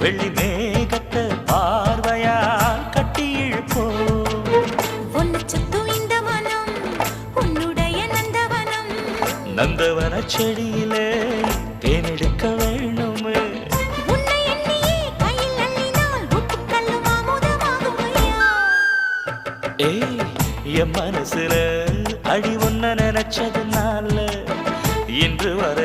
வெள்ளி மேகத்தை பார்வையா கட்டி இழுப்போ ஒன்னு சுத்தும் இந்த வனம் உன்னுடைய நந்தவனம் நந்தவன செடியிலே தேனெடுக்க வேணுமே உன்னை எண்ணியே கையில் அள்ளினால் உப்புக்கல்லும் அமுதமாகுமையா ஏய் என் மனசுல அடி ஒன்ன நினைச்சதுனால இன்று வர